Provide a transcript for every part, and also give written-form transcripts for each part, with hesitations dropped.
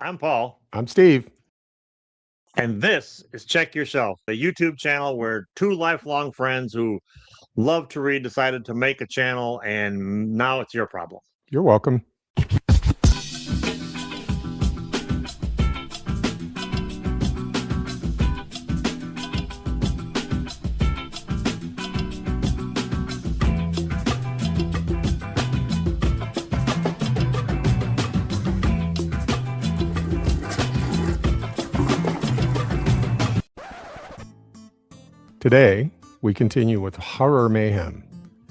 I'm Paul, I'm Steve. and this is Check Yourself, a YouTube channel where two lifelong friends who love to read decided to make a channel, and now it's your problem. You're welcome. Today, we continue with Horror Mayhem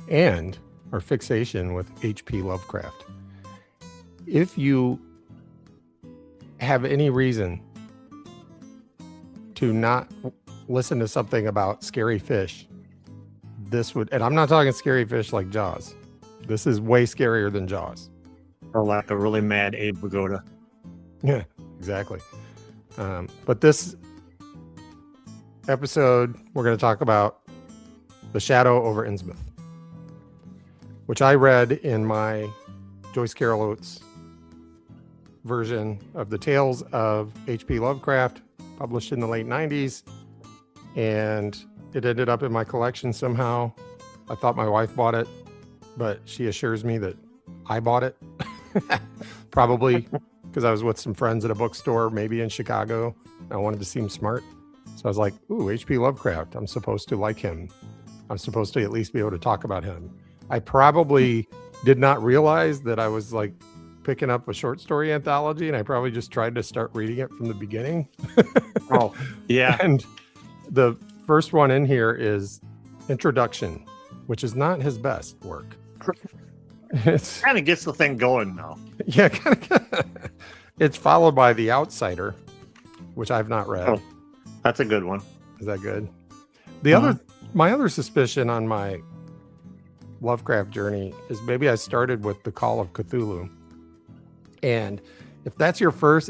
and our fixation with H.P. Lovecraft. If you have any reason to not listen to something about scary fish, this would, and I'm not talking scary fish like Jaws. This is way scarier than Jaws. Or like a really mad Abe Vigoda. Yeah, exactly. But this episode, we're going to talk about The Shadow over Innsmouth, which I read in my Joyce Carol Oates version of the Tales of H.P. Lovecraft, published in the late 90s. And it ended up in my collection somehow. I thought my wife bought it, but she assures me that I bought it. Probably because I was with some friends at a bookstore, maybe in Chicago. I wanted to seem smart. So I was like, ooh, H.P. Lovecraft. I'm supposed to like him. I'm supposed to at least be able to talk about him. I probably did not realize that I was like picking up a short story anthology, and I probably just tried to start reading it from the beginning. Oh, yeah. And the first one in here is Introduction, which is not his best work. It's Kind of gets the thing going now. yeah, it's followed by The Outsider, which I've not read. Oh, that's a good one. Is that good? The my other suspicion on my Lovecraft journey is maybe I started with The Call of Cthulhu. And if that's your first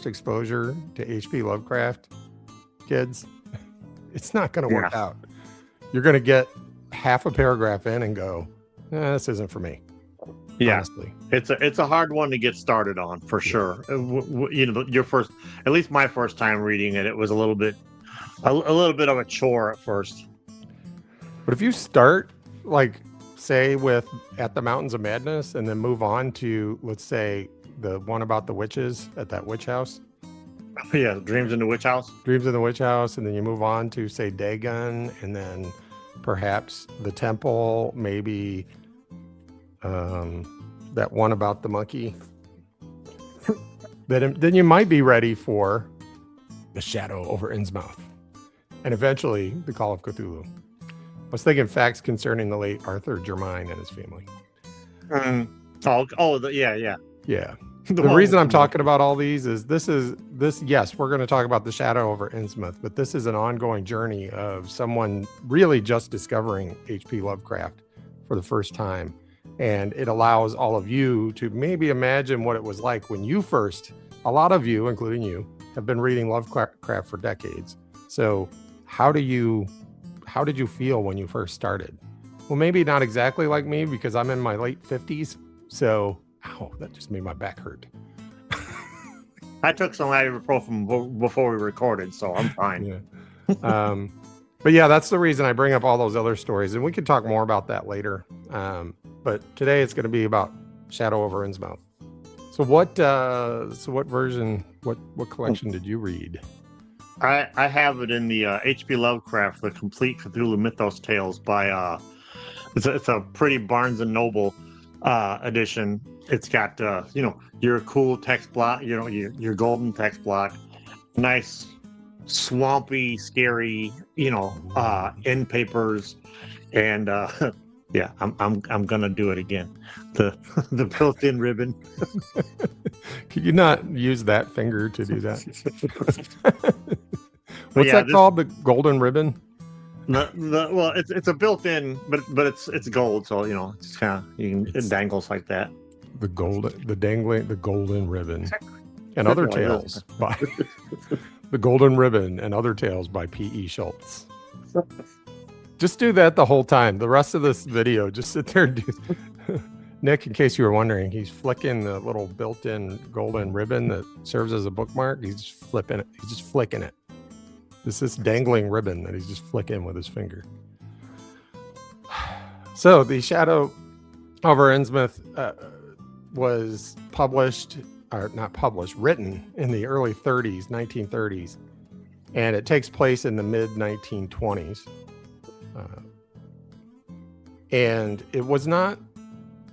exposure to H.P. Lovecraft, kids, it's not going to work out. You're going to get half a paragraph in and go, this isn't for me. Yeah, honestly. It's a hard one to get started on for sure. You know, your first, at least my first time reading it, it was a little bit of a chore at first. But if you start, like, say, with At the Mountains of Madness, and then move on to, let's say, the one about the witches at that witch house. Yeah, Dreams in the Witch House. Dreams in the Witch House, and then you move on to, say, Dagon, and then perhaps The Temple, maybe that one about the monkey. Then you might be ready for The Shadow over Innsmouth, and eventually The Call of Cthulhu. I was thinking facts concerning the late Arthur Germain and his family. Yeah. The reason I'm talking about all these is yes, we're going to talk about The Shadow over Innsmouth, but this is an ongoing journey of someone really just discovering H.P. Lovecraft for the first time. And it allows all of you to maybe imagine what it was like when you first, a lot of you, including you, have been reading Lovecraft for decades. So how did you feel when you first started? Well, maybe not exactly like me, because I'm in my late 50s. So, ow, that just made my back hurt. I took some ibuprofen before we recorded, so I'm fine. Yeah. But yeah, that's the reason I bring up all those other stories, and we could talk more about that later. But today it's going to be about Shadow over Innsmouth. So what version, what collection did you read? I have it in the H.P. Lovecraft, the Complete Cthulhu Mythos Tales by it's a pretty Barnes and Noble edition. It's got your cool text block, your golden text block, nice swampy, scary, end papers, and yeah, I'm gonna do it again. The built-in ribbon. Could you not use that finger to do that? What's that called? The golden ribbon? Well, it's a built-in, but it's gold, so it's kind of it dangles like that. The golden ribbon, and other tales by the golden ribbon and other tales by P.E. Schultz. Just do that the whole time. The rest of this video, just sit there and Nick, in case you were wondering, he's flicking the little built-in golden ribbon that serves as a bookmark. He's just flipping it. He's just flicking it. This dangling ribbon that he's just flicking with his finger. So the Shadow over Innsmouth was written in the early 30s, 1930s, and it takes place in the mid 1920s. And it was not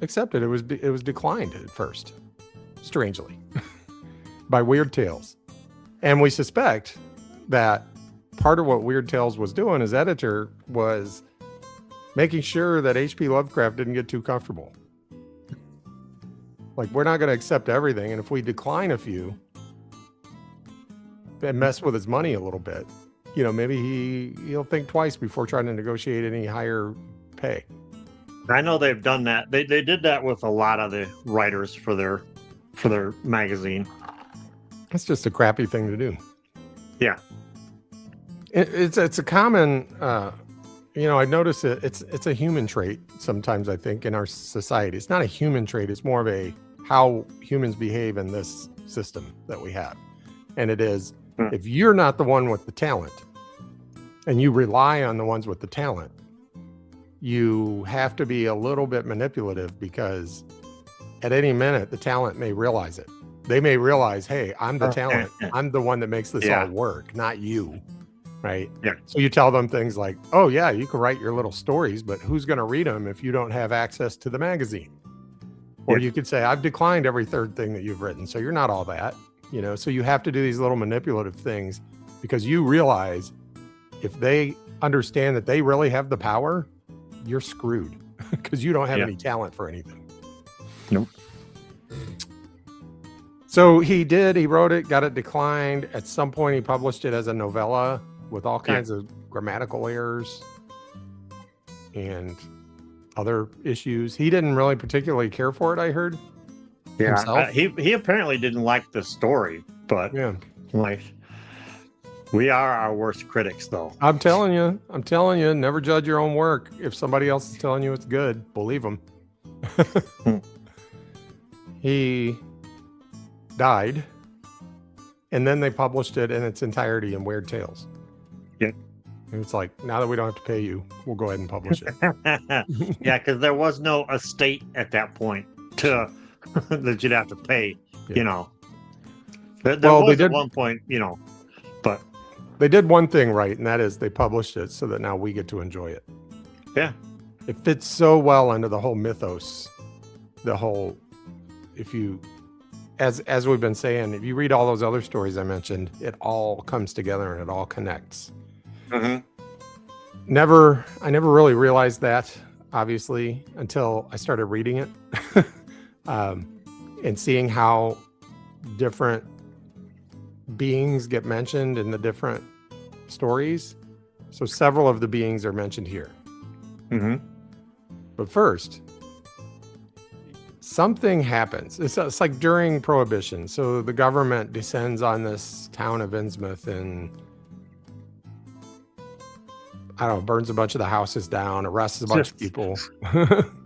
accepted. It was declined at first, strangely, by Weird Tales. And we suspect that part of what Weird Tales was doing as editor was making sure that H.P. Lovecraft didn't get too comfortable. Like, we're not going to accept everything, and if we decline a few and mess with his money a little bit, you know, maybe he'll think twice before trying to negotiate any higher pay. I know they've done that. They did that with a lot of the writers for their magazine. That's just a crappy thing to do. Yeah. It's a common, you know, I notice it's a human trait sometimes, I think, in our society. It's not a human trait. It's more of a how humans behave in this system that we have. And it is, if you're not the one with the talent and you rely on the ones with the talent, you have to be a little bit manipulative, because at any minute, the talent may realize it. They may realize, hey, I'm the talent. I'm the one that makes this all work, not you. Right. Yeah. So you tell them things like, oh, yeah, you can write your little stories, but who's going to read them if you don't have access to the magazine? Or you could say, I've declined every third thing that you've written, so you're not all that. You know, so you have to do these little manipulative things, because you realize if they understand that they really have the power, you're screwed, because you don't have any talent for anything. Nope. So he wrote it, got it declined. At some point, he published it as a novella with all kinds of grammatical errors and other issues. He didn't really particularly care for it, I heard. Yeah, he apparently didn't like the story, but like, we are our worst critics, though. I'm telling you, never judge your own work. If somebody else is telling you it's good, believe them. He died, and then they published it in its entirety in Weird Tales. Yeah. And it's like, now that we don't have to pay you, we'll go ahead and publish it. Yeah, because there was no estate at that point that you'd have to pay, you know. There was at one point, you know, but they did one thing right, and that is they published it so that now we get to enjoy it. Yeah. It fits so well into the whole mythos, as we've been saying, if you read all those other stories I mentioned, it all comes together and it all connects. I never really realized that, obviously, until I started reading it and seeing how different beings get mentioned in the different stories. So several of the beings are mentioned here. But first, something happens. It's like during Prohibition. So the government descends on this town of Innsmouth and, I don't know, burns a bunch of the houses down, arrests a bunch of people.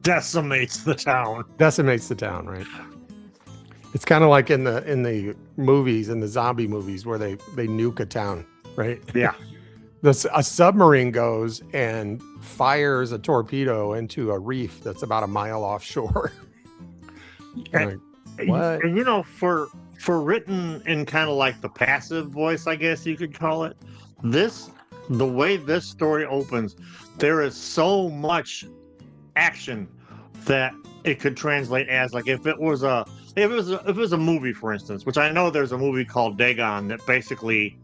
Decimates the town, right? It's kind of like in the movies, in the zombie movies, where they nuke a town, right? Yeah. A submarine goes and fires a torpedo into a reef that's about a mile offshore. And, what? And you know, for written in kind of like the passive voice, I guess you could call it, the way this story opens, there is so much action that it could translate as, like, if it was a movie, for instance, which I know there's a movie called Dagon that basically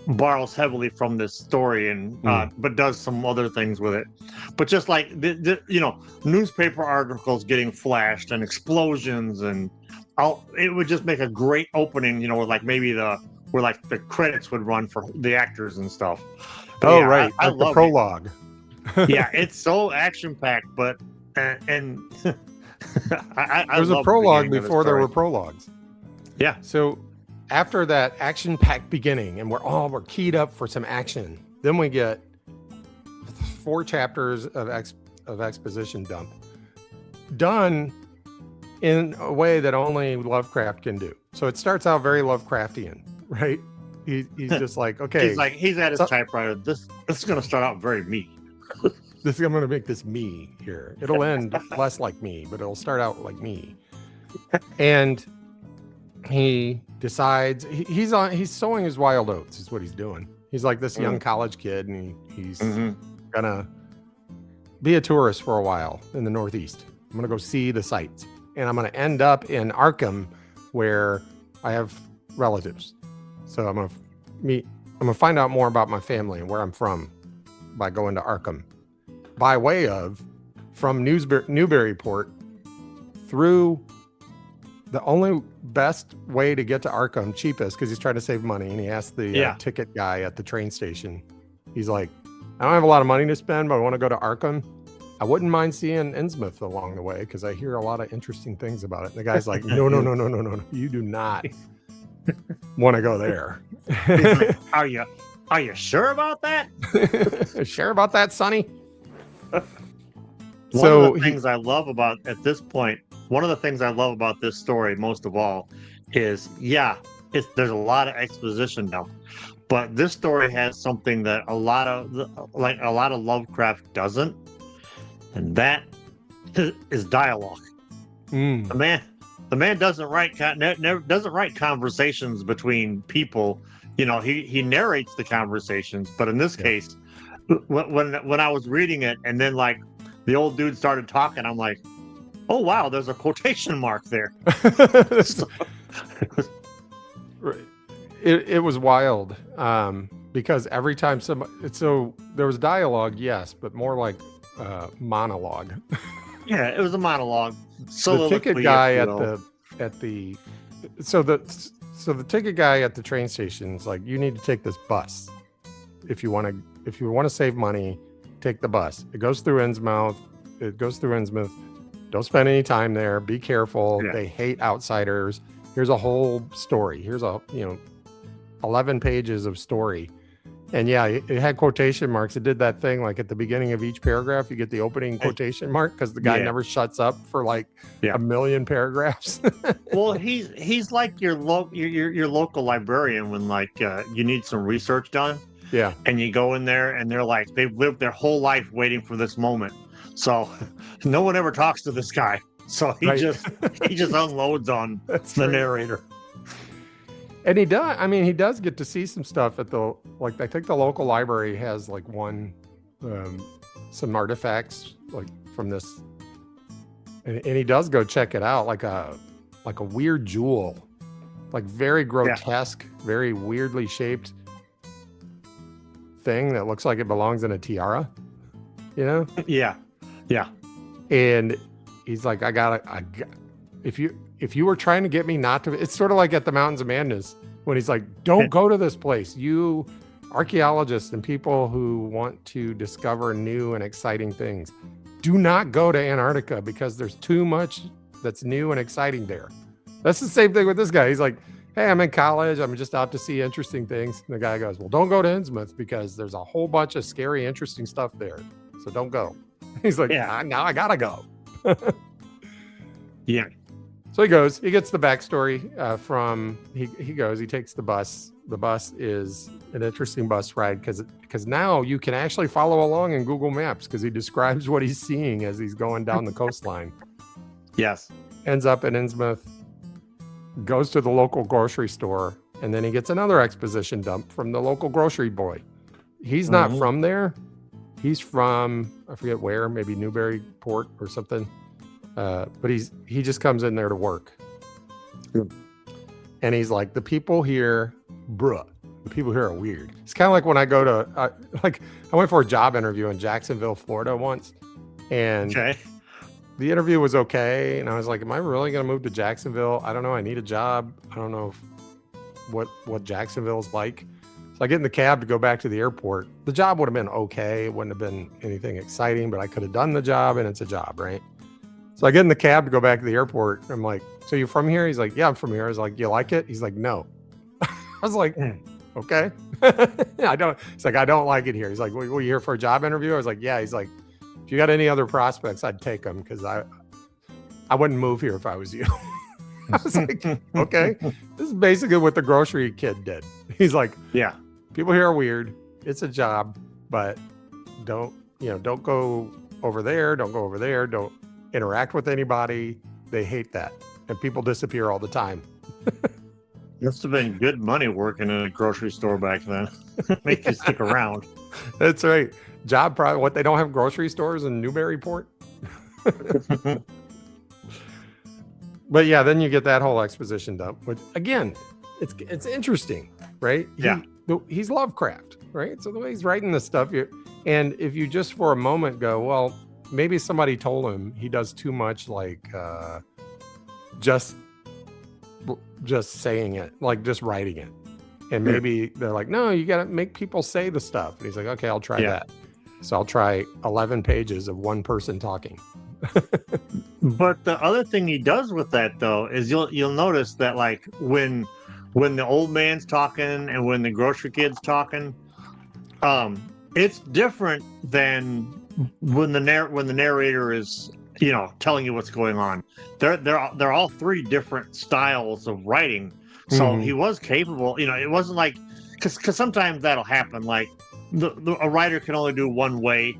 borrows heavily from this story and but does some other things with it. But just like you know, newspaper articles getting flashed and explosions, and it would just make a great opening, you know, with like maybe where like the credits would run for the actors and stuff. But right. I love the prologue. Yeah, it's so action packed, but and there's a prologue before there were prologues. Yeah. So after that action packed beginning, and we're keyed up for some action, then we get 4 chapters of exposition dump done in a way that only Lovecraft can do. So it starts out very Lovecraftian, right? He's just like, okay, he's at his typewriter. This is going to start out very me. I'm going to make this me here. It'll end less like me, but it'll start out like me. And he decides he's sowing his wild oats is what he's doing. He's like this young college kid, and he's gonna be a tourist for a while in the Northeast. I'm gonna go see the sights, and I'm gonna end up in Arkham, where I have relatives. So I'm gonna find out more about my family and where I'm from by going to Arkham, by way of from Newburyport through the only best way to get to Arkham, cheapest, because he's trying to save money, and he asked the ticket guy at the train station. He's like, I don't have a lot of money to spend, but I want to go to Arkham. I wouldn't mind seeing Innsmouth along the way because I hear a lot of interesting things about it. And the guy's like, no. You do not want to go there. Like, are you sure about that? Sure about that, Sonny? One of the things I love about at this point, one of the things I love about this story most of all is, there's a lot of exposition now, but this story has something that a lot of Lovecraft doesn't, and that is dialogue. The man doesn't write conversations between people. You know, he narrates the conversations, but in this case, when I was reading it, and then like the old dude started talking, I'm like, oh wow, there's a quotation mark there. It was wild, because every time there was dialogue, yes, but more like monologue. Yeah, it was a monologue. The ticket guy the ticket guy at the train station is like, you need to take this bus if you want to save money. Take the bus. It goes through Innsmouth. Don't spend any time there. Be careful. Yeah. They hate outsiders. Here's a whole story. Here's 11 pages of story. And yeah, it had quotation marks. It did that thing like at the beginning of each paragraph, you get the opening quotation mark because the guy never shuts up for like a million paragraphs. Well, he's like your local librarian when like you need some research done. Yeah. And you go in there and they're like, they've lived their whole life waiting for this moment. So no one ever talks to this guy. So he just unloads on the narrator. And he does get to see some stuff at I think the local library has like some artifacts like from this. And he does go check it out, like a weird jewel, like very grotesque, very weirdly shaped thing that looks like it belongs in a tiara, you know? Yeah. And he's like, if you were trying to get me not to, it's sort of like at the Mountains of Madness when he's like, don't go to this place. You archaeologists and people who want to discover new and exciting things, do not go to Antarctica because there's too much that's new and exciting there. That's the same thing with this guy. He's like, hey, I'm in college. I'm just out to see interesting things. And the guy goes, well, don't go to Innsmouth because there's a whole bunch of scary, interesting stuff there. So don't go. He's like, now I gotta go. Yeah. So he goes, he gets the backstory he takes the bus. The bus is an interesting bus ride because now you can actually follow along in Google Maps because he describes what he's seeing as he's going down the coastline. Yes. Ends up in Innsmouth, goes to the local grocery store, and then he gets another exposition dump from the local grocery boy. He's not from there. He's from, I forget where, maybe Newburyport or something. But he just comes in there to work. Good. And he's like, the people here are weird. It's kind of like when I go to, I went for a job interview in Jacksonville, Florida once. And the interview was okay. And I was like, am I really going to move to Jacksonville? I don't know. I need a job. I don't know what Jacksonville's like. So I get in the cab to go back to the airport. The job would have been okay. It wouldn't have been anything exciting, but I could have done the job, and it's a job, right? So I get in the cab to go back to the airport. I'm like, so you're from here? He's like, yeah, I'm from here. I was like, you like it? He's like, no. I was like, okay. I don't. He's like, I don't like it here. He's like, well, you here for a job interview? I was like, yeah. He's like, if you got any other prospects, I'd take them because I I wouldn't move here if I was you. I was like, okay, this is basically what the grocery kid did. He's like, Yeah. people here are weird. It's a job, but don't go over there. Don't go over there. Don't interact with anybody. They hate that. And people disappear all the time. Must have been good money working in a grocery store back then. Make you stick around. That's right. Job probably what they don't have grocery stores in Newburyport. But yeah, then you get that whole exposition dump, which again, it's interesting, right? Yeah. He's Lovecraft, right? So the way he's writing this stuff, and if you just for a moment go, well, maybe somebody told him he does too much, like just saying it, like just writing it, and maybe they're like, no, you got to make people say the stuff. And he's like, okay, I'll try that. So I'll try 11 pages of one person talking. But the other thing he does with that though is you'll notice that like when the old man's talking and when the grocery kid's talking, it's different than when the narrator is telling you what's going on. They're all three different styles of writing. So he was capable. It wasn't like because sometimes that'll happen. Like a writer can only do one way.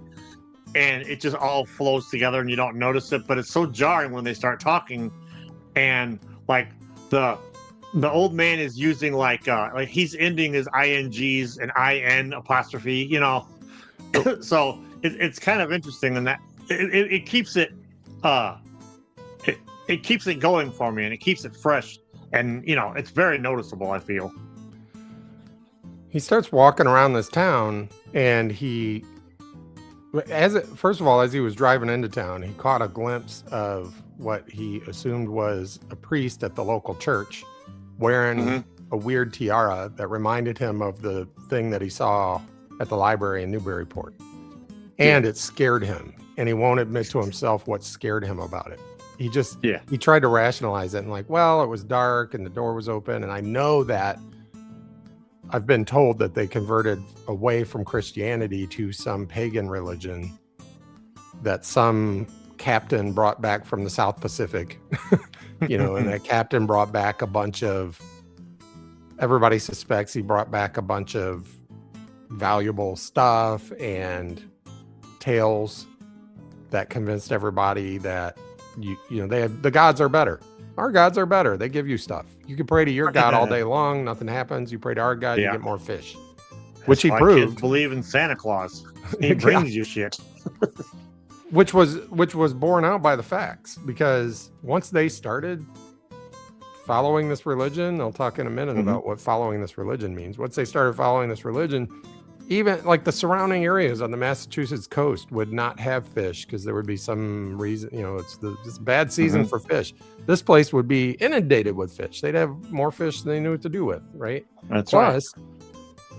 And it just all flows together and you don't notice it, but it's so jarring when they start talking and like the old man is using like he's ending his ings and in apostrophe, so it's kind of interesting in that it keeps it it keeps it going for me and it keeps it fresh and it's very noticeable, I feel. He starts walking around this town and first of all, as he was driving into town, he caught a glimpse of what he assumed was a priest at the local church wearing a weird tiara that reminded him of the thing that he saw at the library in Newburyport. And it scared him. And he won't admit to himself what scared him about it. He tried to rationalize it and like, well, it was dark and the door was open. And I know that I've been told that they converted away from Christianity to some pagan religion that some captain brought back from the South Pacific, and that captain brought back everybody suspects he brought back a bunch of valuable stuff and tales that convinced everybody that, the gods are better. Our gods are better. They give you stuff. You can pray to your God all day long. Nothing happens. You pray to our God, you get more fish. Which he proved. Kids believe in Santa Claus. He brings you shit. Which was borne out by the facts, because once they started following this religion, I'll talk in a minute about what following this religion means. Once they started following this religion, even like the surrounding areas on the Massachusetts coast would not have fish because there would be some reason, it's a bad season for fish. This place would be inundated with fish. They'd have more fish than they knew what to do with, right? That's Plus,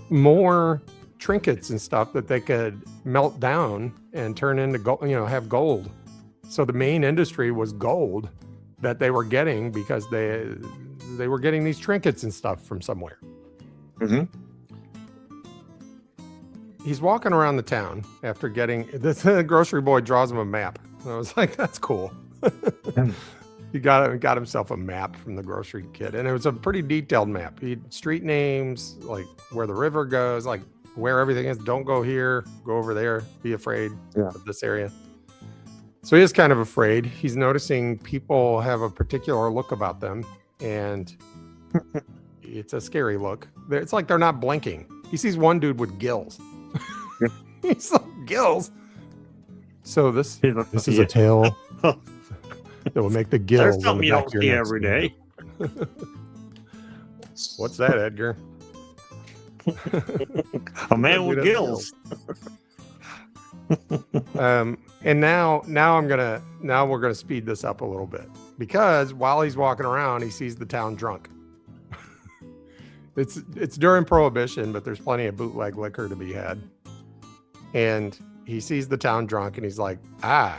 more trinkets and stuff that they could melt down and turn into gold, have gold. So the main industry was gold that they were getting because they were getting these trinkets and stuff from somewhere. He's walking around the town after getting the grocery boy draws him a map. I was like, that's cool. He got himself a map from the grocery kid, and it was a pretty detailed map. He had street names, like where the river goes, like where everything is. Don't go here, go over there. Be afraid of this area. So he is kind of afraid. He's noticing people have a particular look about them, and it's a scary look. It's like they're not blinking. He sees one dude with gills. He's like, gills. So this is a tale that will make the gills. There's something you don't see every day. What's that, Edgar? A man with gills. And now we're gonna speed this up a little bit, because while he's walking around, he sees the town drunk. It's during Prohibition, but there's plenty of bootleg liquor to be had. And he sees the town drunk, and he's like, I'm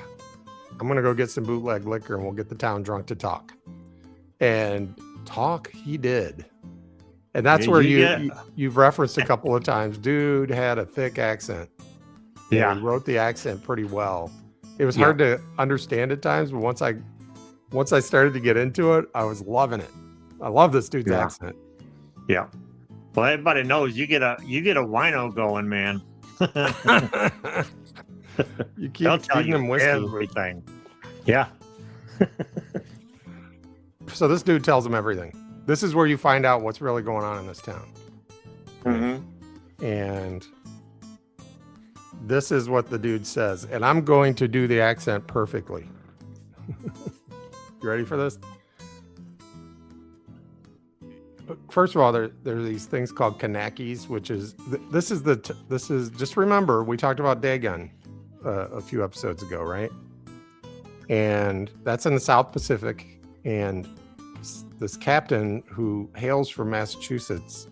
gonna go get some bootleg liquor, and we'll get the town drunk to talk. And talk he did. And that's where you've referenced a couple of times. Dude had a thick accent. Yeah, he wrote the accent pretty well. It was hard to understand at times, but once I once I started to get into it, I was loving it. I love this dude's accent. Yeah. Well, everybody knows you get a wino going, man. You keep They'll tell feeding you him whiskey. everything. Yeah. So this dude tells him everything. This is where you find out what's really going on in this town. Mm-hmm. And this is what the dude says. And I'm going to do the accent perfectly. You ready for this? First of all, there are these things called Kanakis, which is this is just remember we talked about Dagon a few episodes ago, right? And that's in the South Pacific. And this captain who hails from Massachusetts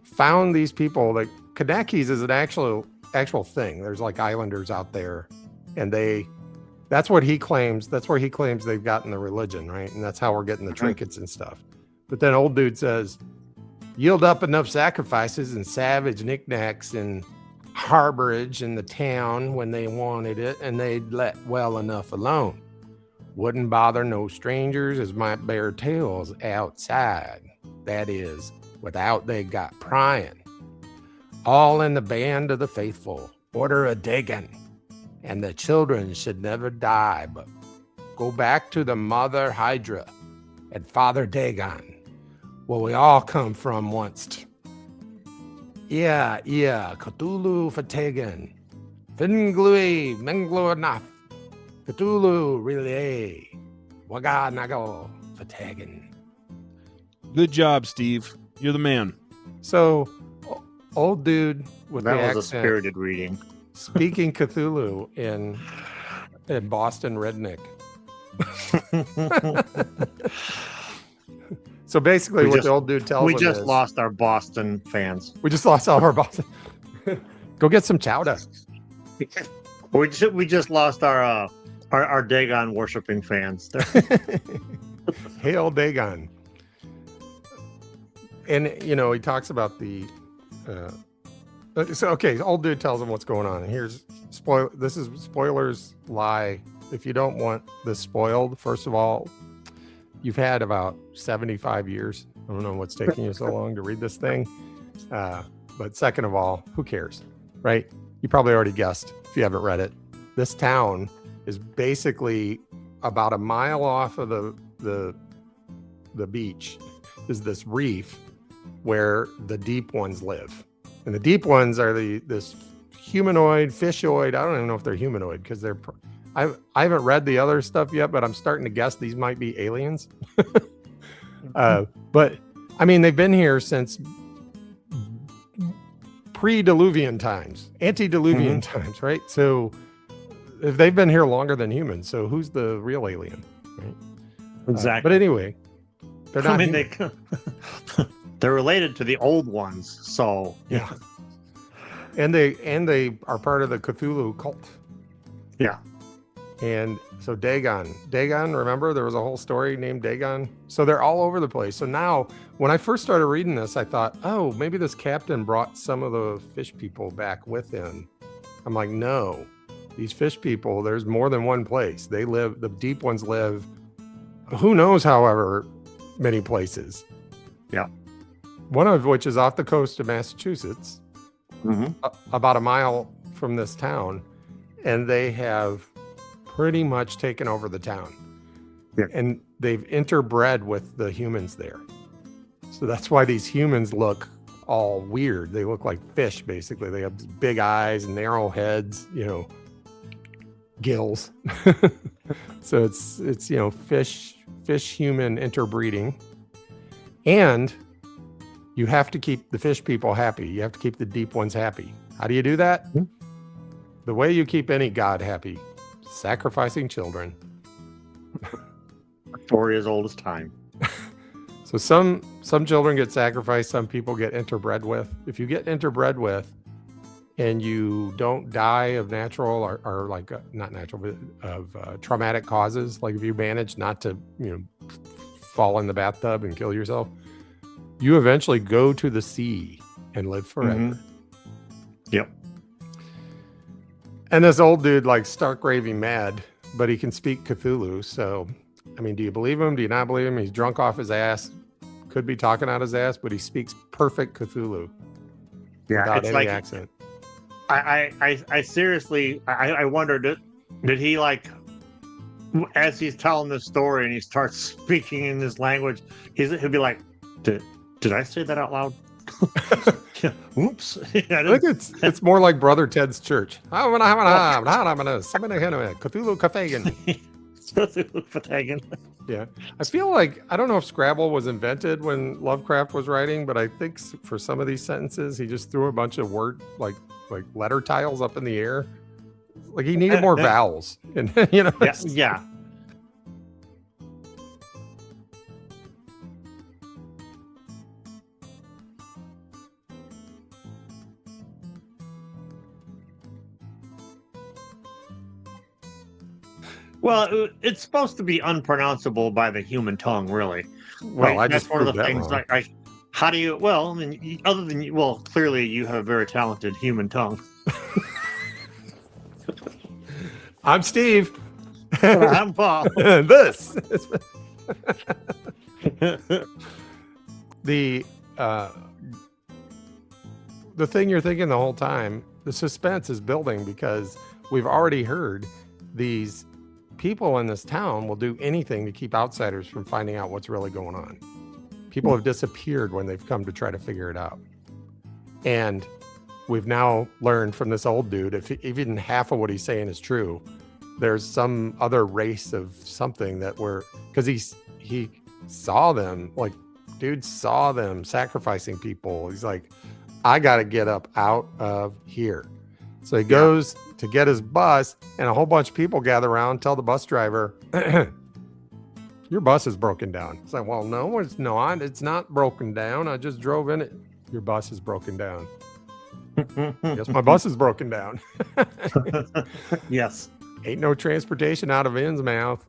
found these people. Like Kanakis is an actual thing. There's like islanders out there, and that's what he claims. That's where he claims they've gotten the religion, right? And that's how we're getting the trinkets and stuff. But then old dude says, yield up enough sacrifices and savage knickknacks and harborage in the town when they wanted it, and they'd let well enough alone. Wouldn't bother no strangers as might bear tales outside. That is, without they got prying. All in the band of the faithful, order a Dagon, and the children should never die, but go back to the mother Hydra and Father Dagon. Where we all come from once. Yeah, Cthulhu Fatagan. Finglui Mengluanaf. Cthulhu Relay. Waga Nago Fatagan. Good job, Steve. You're the man. So, old dude with the accent. That was a spirited reading. Speaking Cthulhu in Boston redneck. So basically, what the old dude tells we him just is, lost our Boston fans. We just lost all of our Boston. Go get some chowder. We just lost our Dagon worshiping fans. Hail Dagon. And he talks about the. Old dude tells him what's going on. And here's This is spoilers lie. If you don't want this spoiled, first of all, you've had about 75 years. I don't know what's taking you so long to read this thing. But second of all, who cares, right? You probably already guessed if you haven't read it. This town is basically about a mile off of the beach is this reef where the deep ones live. And the deep ones are this humanoid, fishoid. I don't even know if they're humanoid because I haven't read the other stuff yet, but I'm starting to guess these might be aliens. But I mean, they've been here since pre-Diluvian times, antediluvian times, right? So if they've been here longer than humans, so who's the real alien, right? Exactly. But anyway, they're not. I mean, they're related to the old ones, so yeah. And they are part of the Cthulhu cult. Yeah. And so Dagon, remember there was a whole story named Dagon. So they're all over the place. So now when I first started reading this, I thought, oh, maybe this captain brought some of the fish people back with him. I'm like, no, these fish people, there's more than one place. They live, the deep ones live, who knows, however many places. Yeah. One of which is off the coast of Massachusetts, about a mile from this town. And they have pretty much taken over the town. Yeah. And they've interbred with the humans there. So that's why these humans look all weird. They look like fish, basically. They have big eyes, narrow heads, gills. So it's fish human interbreeding. And you have to keep the fish people happy. You have to keep the deep ones happy. How do you do that? The way you keep any god happy, sacrificing children. Story as old as time. So some children get sacrificed, some people get interbred with. If you get interbred with and you don't die of natural or like not natural, but of traumatic causes, like if you manage not to, fall in the bathtub and kill yourself, you eventually go to the sea and live forever. Yep. And this old dude, like stark raving mad, but he can speak Cthulhu. So I mean, do you believe him? Do you not believe him? He's drunk off his ass. Could be talking out his ass, but he speaks perfect Cthulhu without it's any like accent. I seriously I wondered, did he like, as he's telling this story and he starts speaking in this language, he'll be like, did I say that out loud? Oops. I think it's more like Brother Ted's church. Cthulhu Kafagan. Yeah. I feel like, I don't know if Scrabble was invented when Lovecraft was writing, but I think for some of these sentences, he just threw a bunch of word, like letter tiles up in the air. Like he needed more vowels. And, Yeah. Well, it's supposed to be unpronounceable by the human tongue, really. Well, right? That's one of the things. Like, how do you? Well, I mean, other than clearly you have a very talented human tongue. I'm Steve. I'm Paul. This. The thing you're thinking the whole time, the suspense is building because we've already heard these people in this town will do anything to keep outsiders from finding out what's really going on. People have disappeared when they've come to try to figure it out. And we've now learned from this old dude, if even half of what he's saying is true, there's some other race of something that because he saw them, like, dude saw them sacrificing people. He's like, I got to get up out of here. So he goes to get his bus, and a whole bunch of people gather around, tell the bus driver, your bus is broken down. It's like, well, no, it's not. It's not broken down. I just drove in it. Your bus is broken down. Yes, my bus is broken down. Yes. Ain't no transportation out of Innsmouth.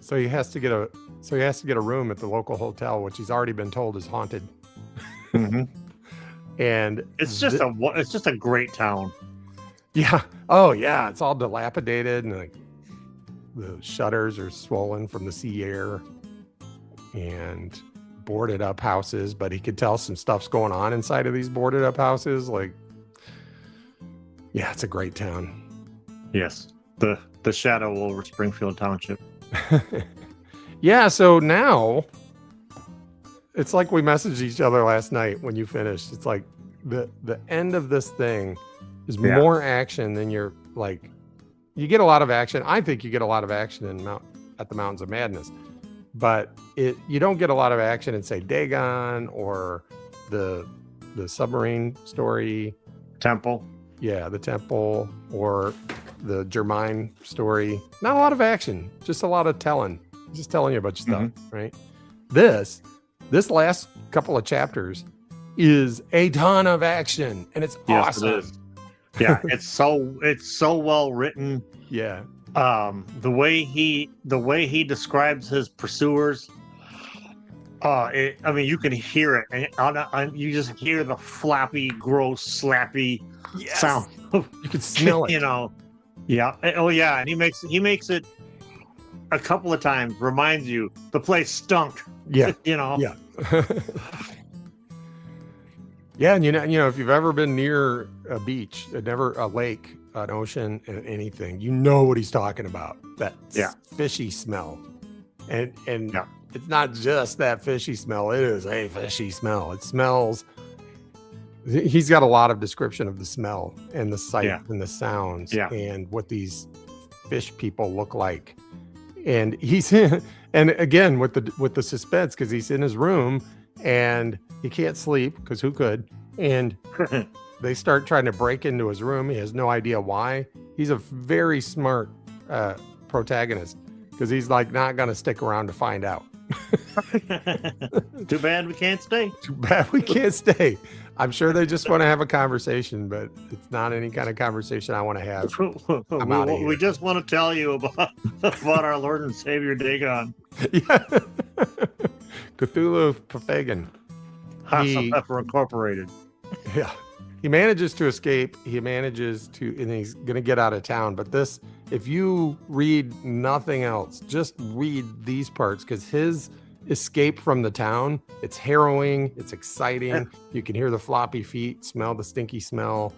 So he has to get a room at the local hotel, which he's already been told is haunted. Mm-hmm. And it's just a great town. Yeah. Oh yeah. It's all dilapidated and like the shutters are swollen from the sea air and boarded up houses, but he could tell some stuff's going on inside of these boarded up houses. Like, yeah, it's a great town. Yes. The shadow over Springfield Township. Yeah. So now it's like we messaged each other last night when you finished. It's like the end of this thing is more action than you're like. You get a lot of action. I think you get a lot of action at the Mountains of Madness, but you don't get a lot of action in, say, Dagon or the submarine story. Temple. Yeah, the Temple or the Germain story. Not a lot of action, just a lot of telling. Just telling you a bunch of stuff, right? This last couple of chapters is a ton of action, and it's awesome. It is. Yeah, it's so well written. Yeah. The way he describes his pursuers. I mean, you can hear it, and you just hear the flappy, gross, slappy sound. You can smell it. Yeah. Oh yeah, and he makes it a couple of times. Reminds you the place stunk. Yeah. Yeah. Yeah, and if you've ever been near a beach, a lake, an ocean, anything, you know what he's talking about. That fishy smell, and it's not just that fishy smell; it is a fishy smell. It smells. He's got a lot of description of the smell and the sight and the sounds and what these fish people look like, and and again with the suspense because he's in his room. And he can't sleep because who could? And they start trying to break into his room. He has no idea why. He's a very smart protagonist because he's like not going to stick around to find out. Too bad we can't stay. Too bad we can't stay. I'm sure they just want to have a conversation, but it's not any kind of conversation I want to have. We just want to tell you about our Lord and Savior Dagon. Yeah. Cthulhu Kafagan. Pepper Incorporated. Yeah. He manages to escape. And he's going to get out of town. But this if you read nothing else, just read these parts, because his escape from the town, it's harrowing, it's exciting. You can hear the floppy feet, smell the stinky smell,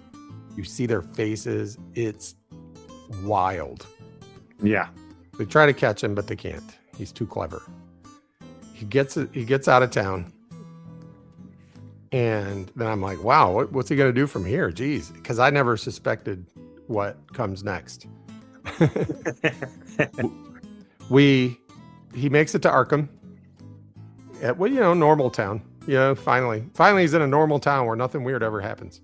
you see their faces. It's wild. Yeah. They try to catch him, but they can't. He's too clever. He gets out of town. And then I'm like, wow, what's he going to do from here? Jeez. Because I never suspected what comes next. He makes it to Arkham. At, well, normal town. Finally he's in a normal town where nothing weird ever happens.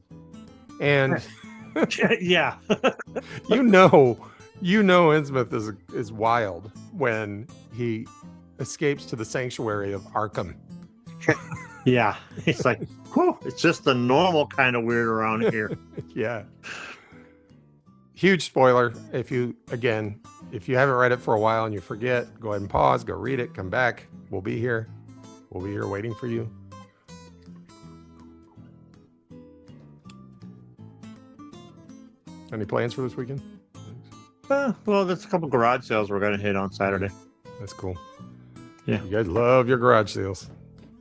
And yeah. Innsmouth is wild when he escapes to the sanctuary of Arkham. Yeah. It's like, whew, it's just the normal kind of weird around here. Yeah. Huge spoiler. If you haven't read it for a while and you forget, go ahead and pause, go read it, come back. We'll be here. We'll be here waiting for you. Any plans for this weekend? Well, there's a couple garage sales we're going to hit on Saturday. That's cool. Yeah. You guys love your garage sales.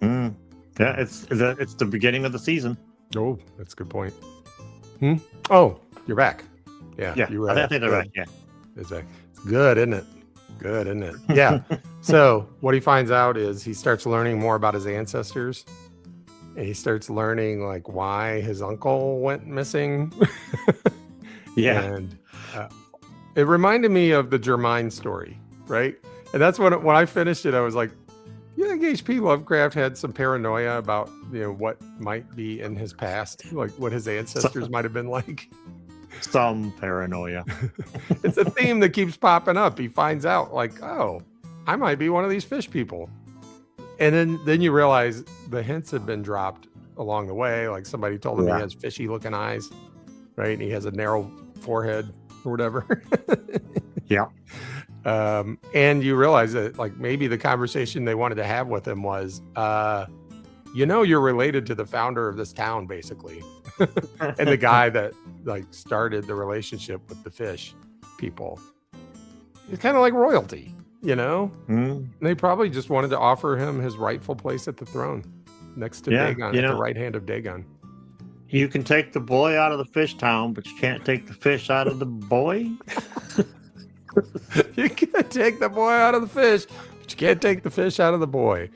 Yeah, it's the beginning of the season. Oh, that's a good point. Oh, you're back. Yeah. You read. I think they're back. Yeah. It's back. It's good, isn't it? Good, isn't it? Yeah. So what he finds out is he starts learning more about his ancestors. And he starts learning like why his uncle went missing. Yeah. And it reminded me of the Germain story, right? And that's when I finished it, I was like, you think H.P. Lovecraft had some paranoia about, what might be in his past, like what his ancestors might have been like? Some paranoia. It's a theme that keeps popping up. He finds out like, oh, I might be one of these fish people. And then you realize the hints have been dropped along the way. Like somebody told him he has fishy looking eyes, right? And he has a narrow forehead or whatever. Yeah. And you realize that like maybe the conversation they wanted to have with him was, you're related to the founder of this town, basically. And the guy that like started the relationship with the fish people. It's kind of like royalty, And they probably just wanted to offer him his rightful place at the throne next to Dagon, at the right hand of Dagon. You can take the boy out of the fish town, but you can't take the fish out of the boy. You can take the boy out of the fish, but you can't take the fish out of the boy.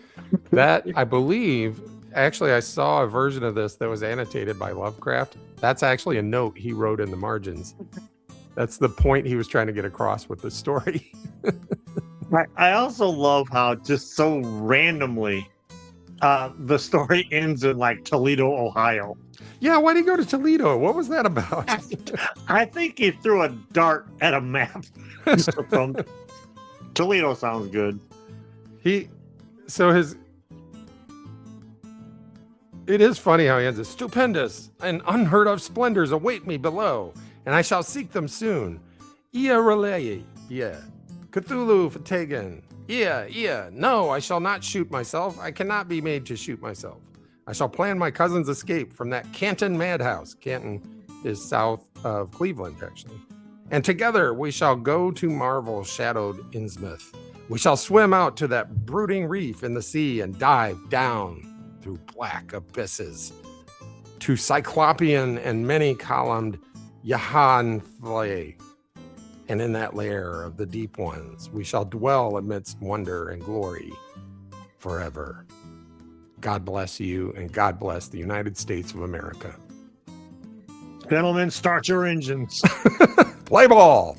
That, I believe, actually, I saw a version of this that was annotated by Lovecraft. That's actually a note he wrote in the margins. That's the point he was trying to get across with the story. I also love how just so randomly the story ends in like Toledo, Ohio. Yeah, why'd he go to Toledo? What was that about? I think he threw a dart at a map. Toledo sounds good. It is funny how he ends it. Stupendous and unheard of splendors await me below, and I shall seek them soon. Ia relay, yeah. Cthulhu Fatagan. Yeah. No, I shall not shoot myself. I cannot be made to shoot myself. I shall plan my cousin's escape from that Canton madhouse. Canton is south of Cleveland, actually. And together we shall go to marvel-shadowed Innsmouth. We shall swim out to that brooding reef in the sea and dive down through black abysses to Cyclopean and many-columned Yahanfle. And in that lair of the deep ones, we shall dwell amidst wonder and glory forever. God bless you, and God bless the United States of America. Gentlemen, start your engines. Play ball.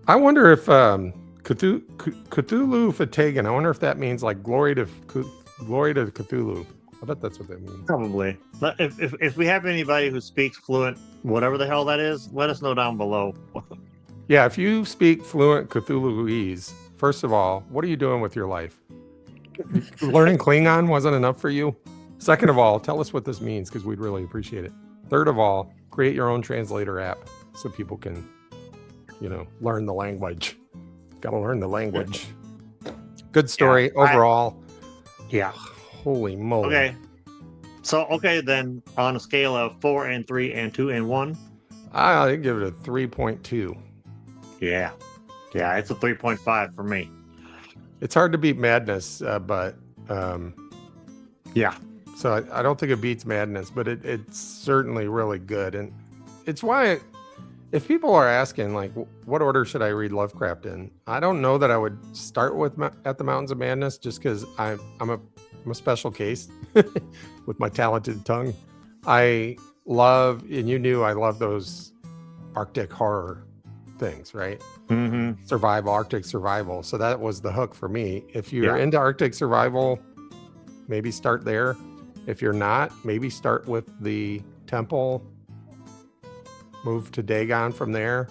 I wonder if Cthulhu Fatagan, I wonder if that means like glory to Cthulhu. I bet that's what that means. Probably. If we have anybody who speaks fluent, whatever the hell that is, let us know down below. Yeah, if you speak fluent Cthulhuese, first of all, what are you doing with your life? Learning Klingon wasn't enough for you? Second of all, tell us what this means because we'd really appreciate it. Third of all, create your own translator app so people can, learn the language. Got to learn the language. Good story overall. Yeah. Holy moly. Okay. So, then on a scale of 4 and 3 and 2 and 1. I give it a 3.2. Yeah. Yeah, it's a 3.5 for me. It's hard to beat Madness, but Yeah. so I don't think it beats Madness, but it's certainly really good. And it's why, if people are asking, like, what order should I read Lovecraft in? I don't know that I would start with At the Mountains of Madness, just because I'm a special case with my talented tongue. I love, and you knew I love those Arctic horror things, right? Mm-hmm. Arctic survival. So that was the hook for me. If you're Yeah. into Arctic survival, maybe start there. If you're not, maybe start with the Temple, move to Dagon from there.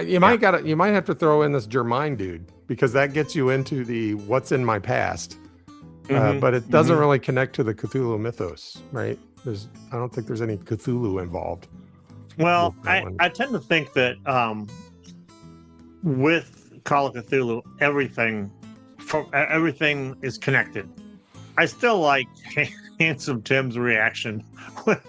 You might have to throw in this Germine dude, because that gets you into the what's in my past. Mhm, But it doesn't mhm. really connect to the Cthulhu mythos, right? I don't think there's any Cthulhu involved. Well, with that one. I tend to think that with Call of Cthulhu, everything is connected. I still like Handsome Tim's reaction when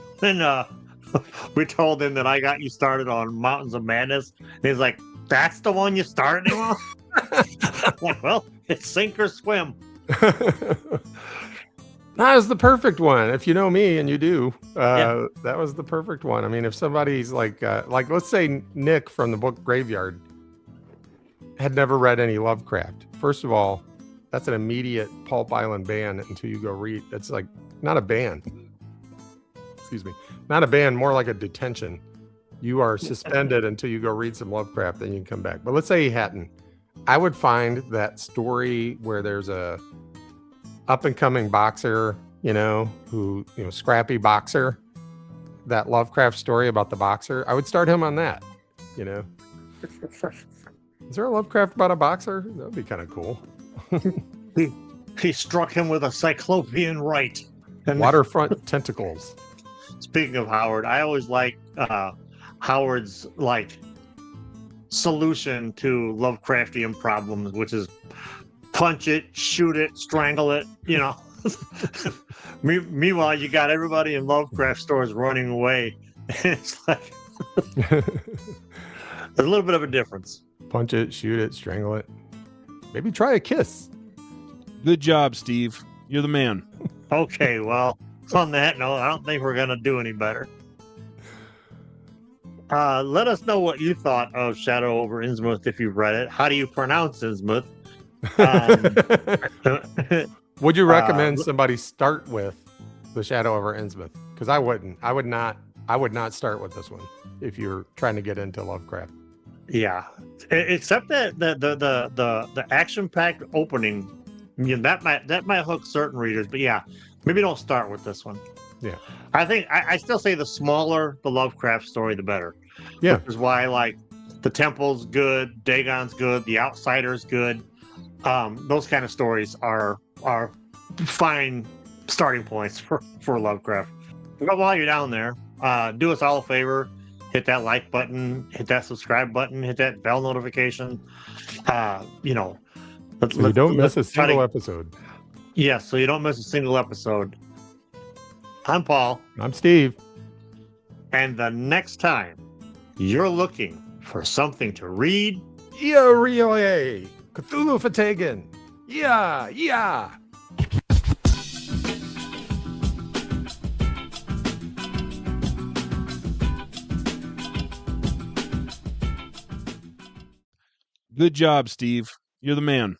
we told him that I got you started on Mountains of Madness. And he's like, "That's the one you started him on?" Like, well, it's sink or swim. That was the perfect one. If you know me, and you do, Yeah. that was the perfect one. I mean, if somebody's like let's say Nick from the book Graveyard had never read any Lovecraft. First of all, that's an immediate Pulp Island ban until you go read. It's like not a ban. Excuse me, not a ban, more like a detention. You are suspended until you go read some Lovecraft, then you can come back. But let's say he hadn't. I would find that story where there's a up and coming boxer, scrappy boxer, that Lovecraft story about the boxer. I would start him on that, Is there a Lovecraft about a boxer? That would be kind of cool. He struck him with a cyclopean right. And Waterfront tentacles. speaking of Howard, I always like Howard's solution to Lovecraftian problems, which is punch it, shoot it, strangle it, Meanwhile, you got everybody in Lovecraft stores running away. It's like there's a little bit of a difference. Punch it, shoot it, strangle it. Maybe try a kiss. Good job, Steve. You're the man. Okay, well, on that note, I don't think we're going to do any better. Let us know what you thought of Shadow over Innsmouth if you've read it. How do you pronounce Innsmouth? Would you recommend somebody start with The Shadow over Innsmouth? Because I wouldn't. I would not start with this one if you're trying to get into Lovecraft. Yeah, except that the action-packed opening, that might hook certain readers. But yeah, maybe don't start with this one. Yeah, I think I still say the smaller the Lovecraft story, the better. Yeah, which is why the Temple's good, Dagon's good, the Outsider's good. Those kind of stories are fine starting points for Lovecraft. But while you're down there, do us all a favor. Hit that like button, hit that subscribe button, hit that bell notification. so you don't miss a single episode. Yeah, so you don't miss a single episode. I'm Paul. I'm Steve. And the next time you're looking for something to read, Yeah, really. Cthulhu Fatagan. Yeah. Good job, Steve. You're the man.